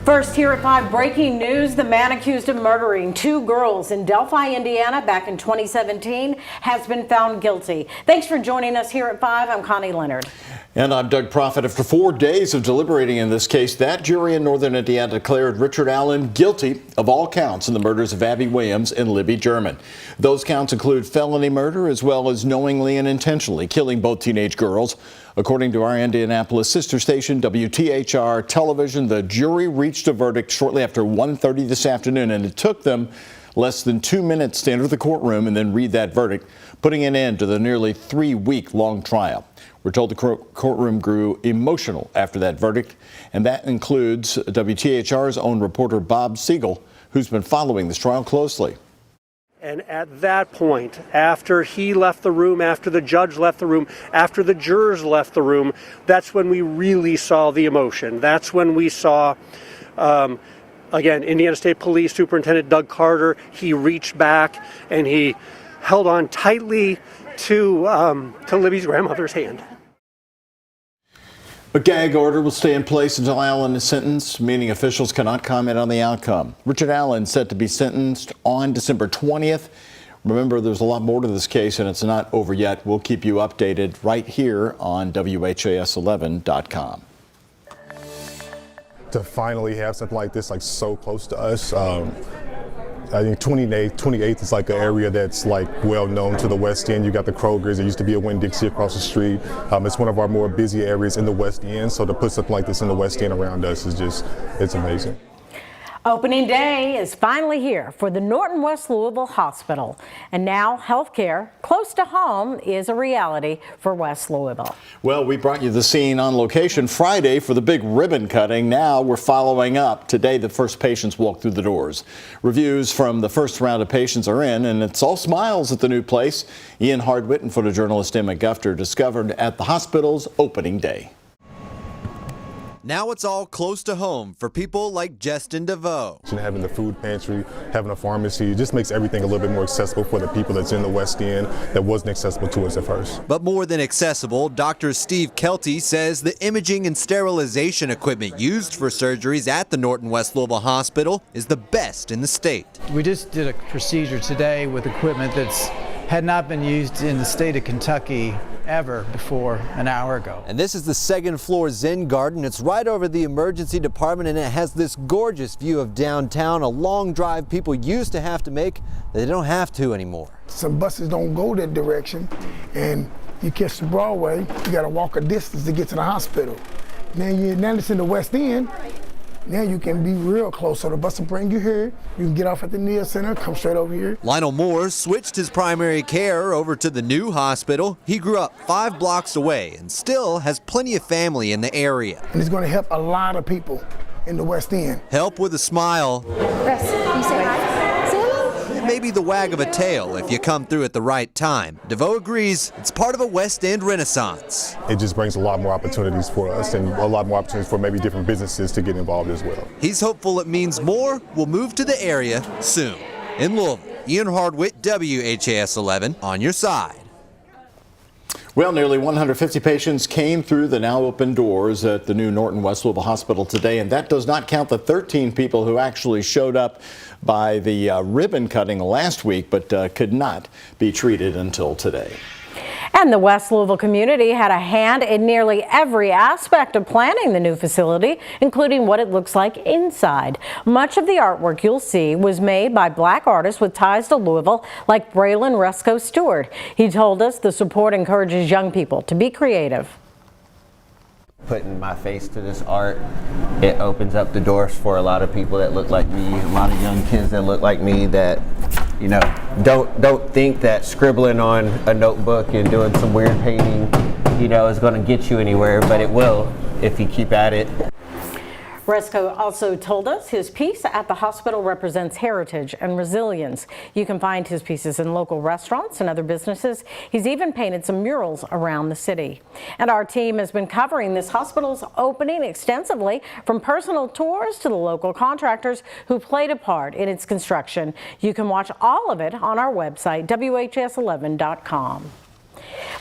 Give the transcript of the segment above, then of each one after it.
First here at 5, breaking news. The man accused of murdering 2 girls in Delphi, Indiana back in 2017 has been found guilty. Thanks for joining us here at 5. I'm Connie Leonard. And I'm Doug Profit. After 4 days of deliberating in this case, that jury in northern Indiana declared Richard Allen guilty of all counts in the murders of Abby Williams and Libby German. Those counts include felony murder as well as knowingly and intentionally killing both teenage girls. According to our Indianapolis sister station, WTHR Television, the jury reached a verdict shortly after 1:30 this afternoon, and it took them less than 2 minutes to enter the courtroom and then read that verdict, putting an end to the nearly 3-week-long trial. We're told the courtroom grew emotional after that verdict, and that includes WTHR's own reporter Bob Siegel, who's been following this trial closely. And at that point, after he left the room, after the judge left the room, after the jurors left the room, that's when we really saw the emotion. That's when we saw, again, Indiana State Police Superintendent Doug Carter. He reached back and he held on tightly to Libby's grandmother's hand. A gag order will stay in place until Allen is sentenced, meaning officials cannot comment on the outcome. Richard Allen set to be sentenced on December 20th. Remember, there's a lot more to this case, and it's not over yet. We'll keep you updated right here on WHAS11.com. To finally have something like this, like so close to us, I think 28th is like an area that's like well known to the West End. You got the Krogers. There used to be a Winn-Dixie across the street. It's one of our more busy areas in the West End. So to put something like this in the West End around us is just, it's amazing. Opening day is finally here for the Norton West Louisville Hospital. And now healthcare close to home is a reality for West Louisville. Well, we brought you the scene on location Friday for the big ribbon cutting. Now we're following up. Today, the first patients walk through the doors. Reviews from the first round of patients are in, and it's all smiles at the new place. Ian Hardwitt and photojournalist Emma Gufter discovered at the hospital's opening day. Now it's all close to home for people like Justin DeVoe. Having the food pantry, having a pharmacy, just makes everything a little bit more accessible for the people that's in the West End that wasn't accessible to us at first. But more than accessible, Dr. Steve Kelty says the imaging and sterilization equipment used for surgeries at the Norton West Louisville Hospital is the best in the state. We just did a procedure today with equipment that's had not been used in the state of Kentucky ever before an hour ago. And this is the second floor Zen Garden. It's right over the emergency department, and it has this gorgeous view of downtown, a long drive people used to have to make that they don't have to anymore. Some buses don't go that direction, and you catch the Broadway, you gotta walk a distance to get to the hospital. Now it's in the West End. Now you can be real close, so the bus will bring you here. You can get off at the Neal Center, come straight over here. Lionel Moore switched his primary care over to the new hospital. He grew up 5 blocks away and still has plenty of family in the area. And it's going to help a lot of people in the West End. Help with a smile. Russ, can you say hi? Say hello. Maybe the wag of a tail if you come through at the right time. DeVoe agrees it's part of a West End renaissance. It just brings a lot more opportunities for us and a lot more opportunities for maybe different businesses to get involved as well. He's hopeful it means more will move to the area soon. In Louisville, Ian Hardwitt, WHAS11, on your side. Well, nearly 150 patients came through the now open doors at the new Norton West Louisville Hospital today, and that does not count the 13 people who actually showed up by the ribbon cutting last week, but could not be treated until today. And the West Louisville community had a hand in nearly every aspect of planning the new facility, including what it looks like inside. Much of the artwork you'll see was made by Black artists with ties to Louisville, like Braylon Resco Stewart. He told us the support encourages young people to be creative. Putting my face to this art, it opens up the doors for a lot of people that look like me, a lot of young kids that look like me that, you know, don't think that scribbling on a notebook and doing some weird painting, you know, is going to get you anywhere, but it will if you keep at it. Resco also told us his piece at the hospital represents heritage and resilience. You can find his pieces in local restaurants and other businesses. He's even painted some murals around the city. And our team has been covering this hospital's opening extensively, from personal tours to the local contractors who played a part in its construction. You can watch all of it on our website, WHAS11.com.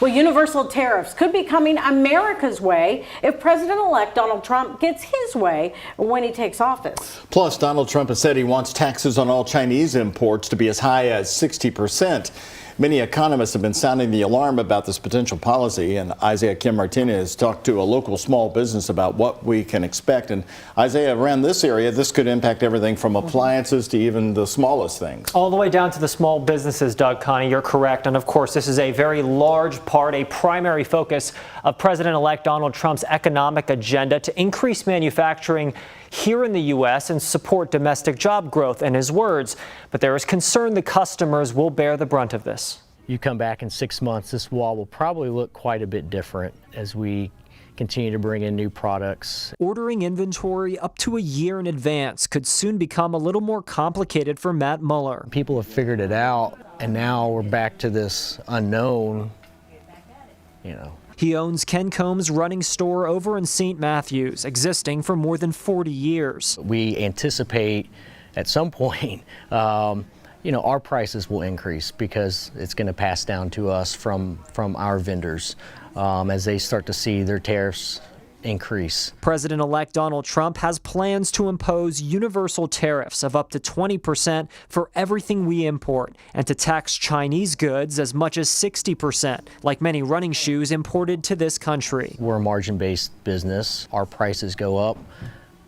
Well, universal tariffs could be coming America's way if President-elect Donald Trump gets his way when he takes office. Plus, Donald Trump has said he wants taxes on all Chinese imports to be as high as 60%. Many economists have been sounding the alarm about this potential policy, and Isaiah Kim Martinez talked to a local small business about what we can expect. And Isaiah, around this area, this could impact everything from appliances to even the smallest things. All the way down to the small businesses, Doug, Connie, you're correct. And of course, this is a very large part, a primary focus of President-elect Donald Trump's economic agenda to increase manufacturing here in the U.S. and support domestic job growth, in his words. But there is concern the customers will bear the brunt of this. You come back in 6 months, this wall will probably look quite a bit different as we continue to bring in new products. Ordering inventory up to a year in advance could soon become a little more complicated for Matt Muller. People have figured it out, and now we're back to this unknown, He owns Ken Combs' running store over in St. Matthews, existing for more than 40 years. We anticipate at some point, our prices will increase because it's going to pass down to us from our vendors as they start to see their tariffs increase. President-elect Donald Trump has plans to impose universal tariffs of up to 20% for everything we import and to tax Chinese goods as much as 60%, like many running shoes imported to this country. We're a margin-based business. Our prices go up.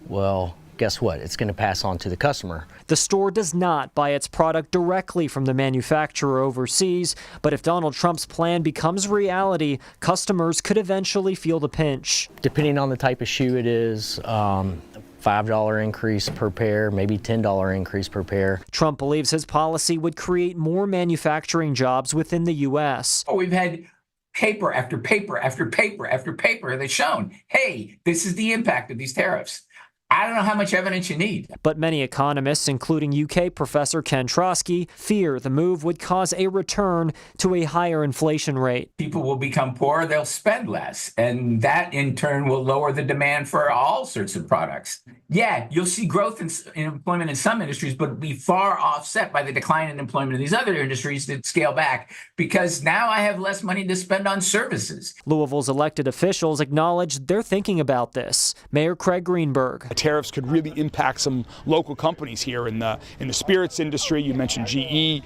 Well, guess what? It's going to pass on to the customer. The store does not buy its product directly from the manufacturer overseas, but if Donald Trump's plan becomes reality, customers could eventually feel the pinch. Depending on the type of shoe it is, $5 increase per pair, maybe $10 increase per pair. Trump believes his policy would create more manufacturing jobs within the U.S. We've had paper after paper after paper after paper that's shown, hey, this is the impact of these tariffs. I don't know how much evidence you need. But many economists, including UK professor Ken Trotsky, fear the move would cause a return to a higher inflation rate. People will become poorer, they'll spend less, and that in turn will lower the demand for all sorts of products. Yeah, you'll see growth in employment in some industries, but it'll be far offset by the decline in employment in these other industries that scale back, because now I have less money to spend on services. Louisville's elected officials acknowledge they're thinking about this. Mayor Craig Greenberg. Tariffs could really impact some local companies here in the spirits industry. You mentioned GE,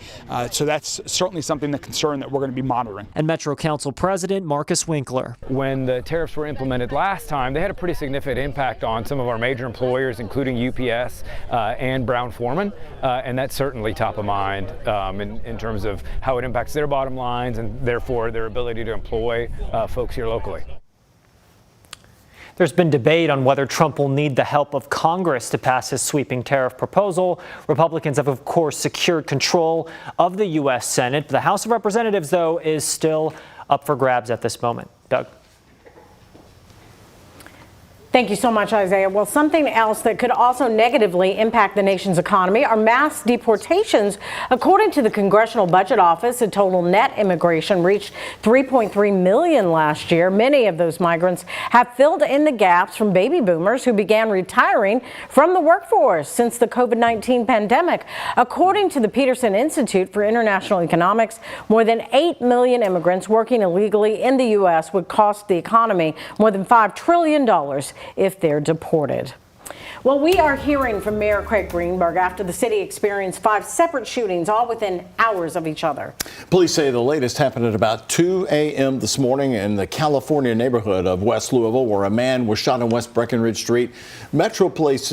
so that's certainly something that we're going to be monitoring. And Metro Council President Marcus Winkler. When the tariffs were implemented last time, they had a pretty significant impact on some of our major employers, including UPS and Brown-Forman, and that's certainly top of mind in terms of how it impacts their bottom lines and therefore their ability to employ folks here locally. There's been debate on whether Trump will need the help of Congress to pass his sweeping tariff proposal. Republicans have, of course, secured control of the U.S. Senate. The House of Representatives, though, is still up for grabs at this moment. Doug. Thank you so much, Isaiah. Well, something else that could also negatively impact the nation's economy are mass deportations. According to the Congressional Budget Office, the total net immigration reached 3.3 million last year. Many of those migrants have filled in the gaps from baby boomers who began retiring from the workforce since the COVID-19 pandemic. According to the Peterson Institute for International Economics, more than 8 million immigrants working illegally in the U.S. would cost the economy more than $5 trillion if they're deported. Well, we are hearing from Mayor Craig Greenberg after the city experienced 5 separate shootings, all within hours of each other. Police say the latest happened at about 2 a.m. this morning in the California neighborhood of West Louisville, where a man was shot on West Breckenridge Street. Metro police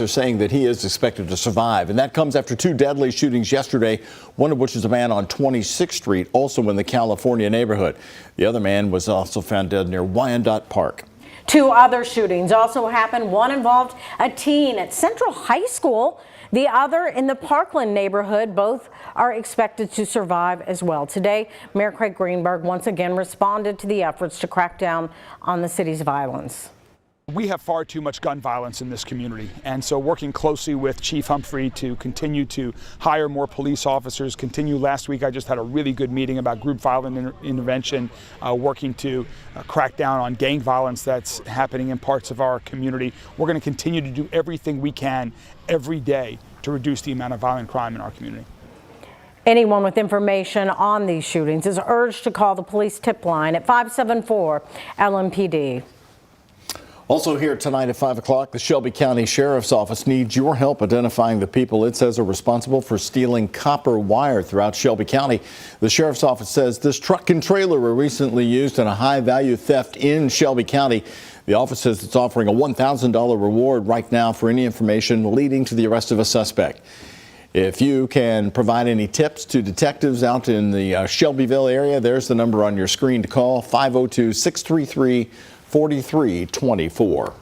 are saying that he is expected to survive, and that comes after 2 deadly shootings yesterday, one of which is a man on 26th Street, also in the California neighborhood. The other man was also found dead near Wyandotte Park. 2 other shootings also happened. One involved a teen at Central High School, the other in the Parkland neighborhood. Both are expected to survive as well. Today, Mayor Craig Greenberg once again responded to the efforts to crack down on the city's violence. We have far too much gun violence in this community, and so working closely with Chief Humphrey to continue to hire more police officers, continue. Last week I just had a really good meeting about group violence intervention, working to crack down on gang violence that's happening in parts of our community. We're going to continue to do everything we can every day to reduce the amount of violent crime in our community. Anyone with information on these shootings is urged to call the police tip line at 574 LMPD. Also here tonight at 5 o'clock, the Shelby County Sheriff's Office needs your help identifying the people it says are responsible for stealing copper wire throughout Shelby County. The Sheriff's Office says this truck and trailer were recently used in a high-value theft in Shelby County. The office says it's offering a $1,000 reward right now for any information leading to the arrest of a suspect. If you can provide any tips to detectives out in the Shelbyville area, there's the number on your screen to call, 502-633-4324.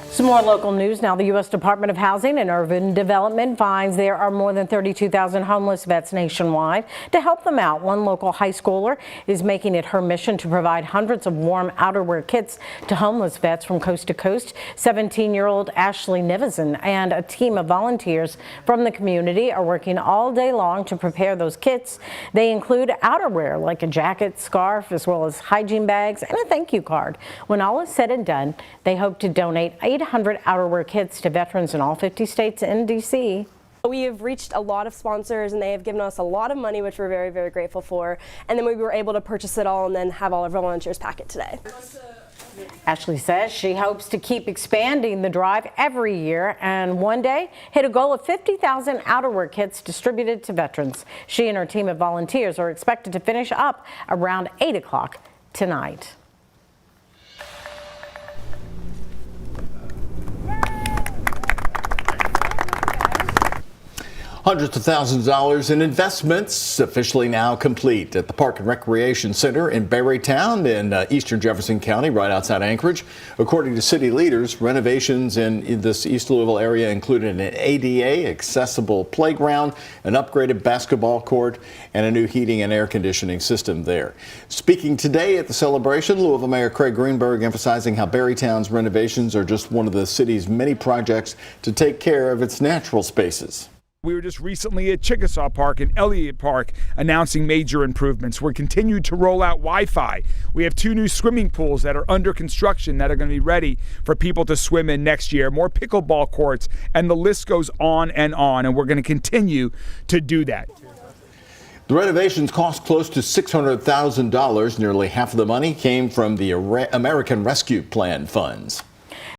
Some more local news now. The U.S. Department of Housing and Urban Development finds there are more than 32,000 homeless vets nationwide. To help them out, one local high schooler is making it her mission to provide hundreds of warm outerwear kits to homeless vets from coast to coast. 17-year-old Ashley Nivison and a team of volunteers from the community are working all day long to prepare those kits. They include outerwear like a jacket, scarf, as well as hygiene bags and a thank you card. When all is said and done, they hope to donate 800 outerwear kits to veterans in all 50 states and D.C. We have reached a lot of sponsors and they have given us a lot of money, which we're very, very grateful for. And then we were able to purchase it all and then have all of our volunteers pack it today. Ashley says she hopes to keep expanding the drive every year and one day hit a goal of 50,000 outerwear kits distributed to veterans. She and her team of volunteers are expected to finish up around 8 o'clock tonight. Hundreds of thousands of dollars in investments officially now complete at the Park and Recreation Center in Berrytown in eastern Jefferson County, right outside Anchorage. According to city leaders, renovations in this East Louisville area included an ADA accessible playground, an upgraded basketball court, and a new heating and air conditioning system there. Speaking today at the celebration, Louisville Mayor Craig Greenberg emphasizing how Berrytown's renovations are just one of the city's many projects to take care of its natural spaces. We were just recently at Chickasaw Park and Elliott Park announcing major improvements. We're continuing to roll out Wi-Fi. We have 2 new swimming pools that are under construction that are going to be ready for people to swim in next year, more pickleball courts, and the list goes on, and we're going to continue to do that. The renovations cost close to $600,000. Nearly half of the money came from the American Rescue Plan funds.